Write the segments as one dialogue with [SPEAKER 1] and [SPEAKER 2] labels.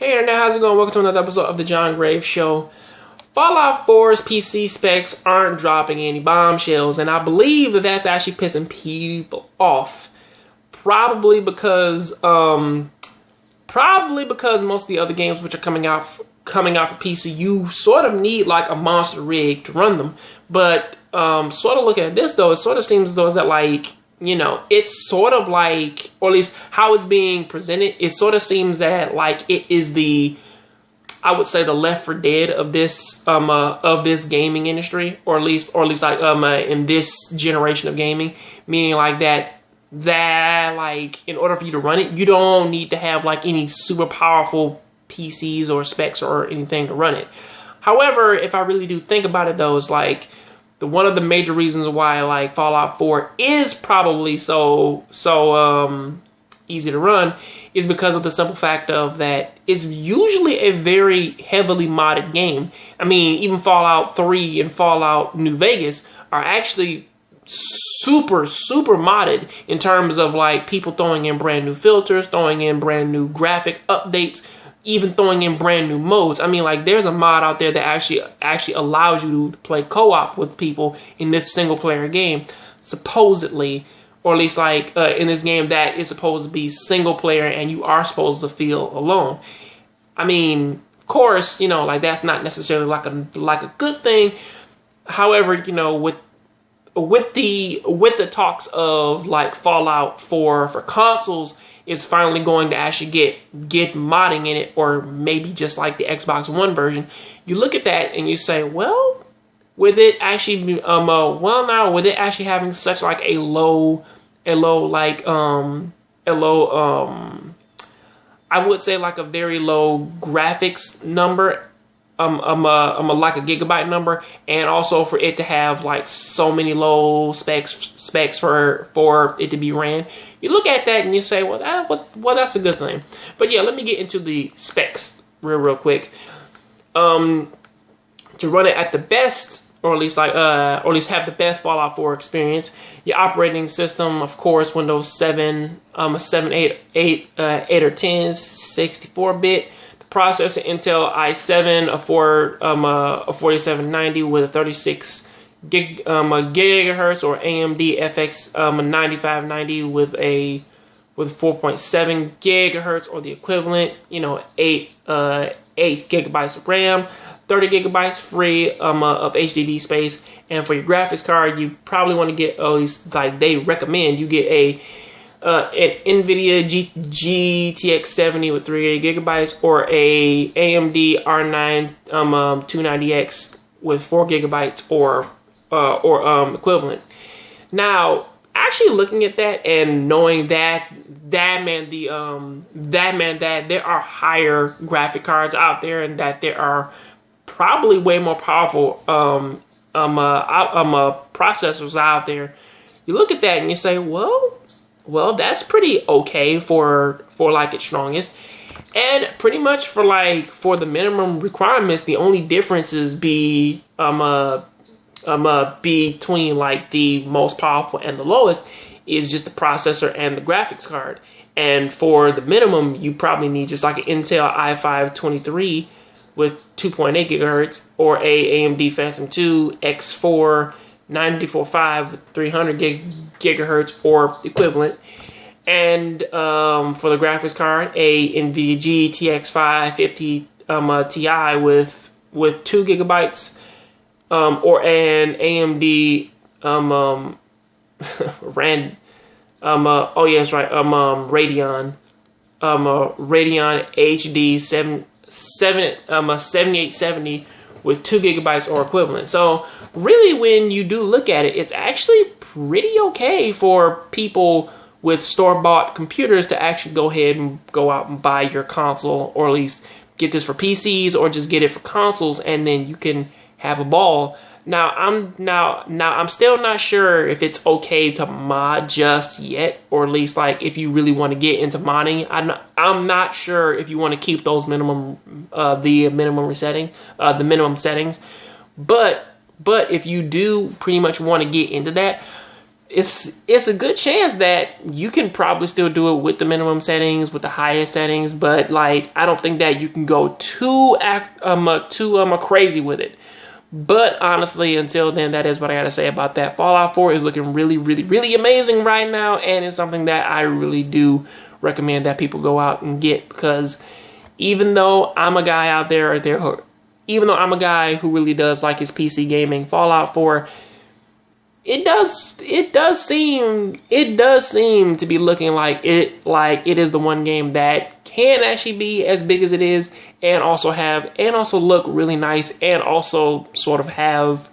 [SPEAKER 1] Hey Internet, how's it going? Welcome to another episode of the Jongravesshow. Fallout 4's PC specs aren't dropping any bombshells, and I believe that that's actually pissing people off. Probably because most of the other games which are coming out for PC, you sort of need like a monster rig to run them. But sort of looking at this though, it sort of seems as though that like, you know, it's sort of like, or at least how it's being presented, it sort of seems that like it is the, I would say, the Left 4 Dead of this gaming industry, or at least like in this generation of gaming, meaning like that like in order for you to run it, you don't need to have like any super powerful PCs or specs or anything to run it. However, if I really do think about it though, it's like one of the major reasons why like Fallout 4 is probably so easy to run is because of the simple fact of that it's usually a very heavily modded game. I mean, even Fallout 3 and Fallout New Vegas are actually super modded in terms of like people throwing in brand new filters, throwing in brand new graphic updates, even throwing in brand new modes. I mean, like, there's a mod out there that actually allows you to play co-op with people in this single player game, supposedly, or at least like in this game that is supposed to be single player and you are supposed to feel alone. I mean, of course, you know, like that's not necessarily like a good thing. However, you know, with the talks of like Fallout 4 for consoles is finally going to actually get modding in it, or maybe just like the Xbox One version, you look at that and you say, well, with it actually with it actually having such like a low I would say like a very low graphics number, like a gigabyte number, and also for it to have like so many low specs for it to be ran, you look at that and you say, well, that's a good thing. But yeah, let me get into the specs real quick. To run it at the best, or at least have the best Fallout 4 experience, your operating system, of course, Windows 7, 7, 8 or 10, 64-bit. Processor, Intel i7, a 4790 with a 36 gigahertz, or AMD FX 9590 with 4.7 gigahertz, or the equivalent, you know, 8 gigabytes of RAM, 30 gigabytes free of HDD space. And for your graphics card, you probably want to get, at least like they recommend, you get an NVIDIA GTX 70 with 3 gigabytes, or a AMD R9 290X with 4 gigabytes, or equivalent. Now, actually looking at that and knowing that there are higher graphic cards out there, and that there are probably way more powerful processors out there, you look at that and you say, well, that's pretty okay for like its strongest. And pretty much for the minimum requirements, the only differences between like the most powerful and the lowest is just the processor and the graphics card. And for the minimum, you probably need just like an Intel i5-23 with 2.8 gigahertz, or a AMD Phantom 2 X4 94.5 with 300 gigahertz or equivalent. And for the graphics card, a NVIDIA GTX 550 Ti with 2 gigabytes, or an AMD Radeon HD 7870 with 2 gigabytes or equivalent. So really, when you do look at it, it's actually pretty okay for people with store-bought computers to actually go ahead and go out and buy your console, or at least get this for PCs, or just get it for consoles, and then you can have a ball. Now I'm still not sure if it's okay to mod just yet, or at least like if you really want to get into modding. I'm not sure if you want to keep those minimum settings, but if you do pretty much want to get into that, it's a good chance that you can probably still do it with the minimum settings, with the highest settings, but like I don't think that you can go too crazy with it. But honestly, until then, that is what I gotta say about that. Fallout 4 is looking really, really, really amazing right now, and it's something that I really do recommend that people go out and get, because even though I'm a guy out there, even though I'm a guy who really does like his PC gaming, Fallout 4, it does seem to be looking like it is the one game that can actually be as big as it is, and also look really nice, and also sort of have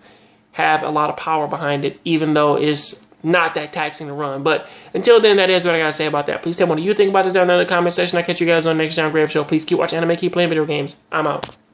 [SPEAKER 1] a lot of power behind it, even though it's not that taxing to run. But until then, that is what I gotta say about that. Please tell me what you think about this down there in the comment section. I'll catch you guys on the next John Grave Show. Please keep watching anime, keep playing video games. I'm out.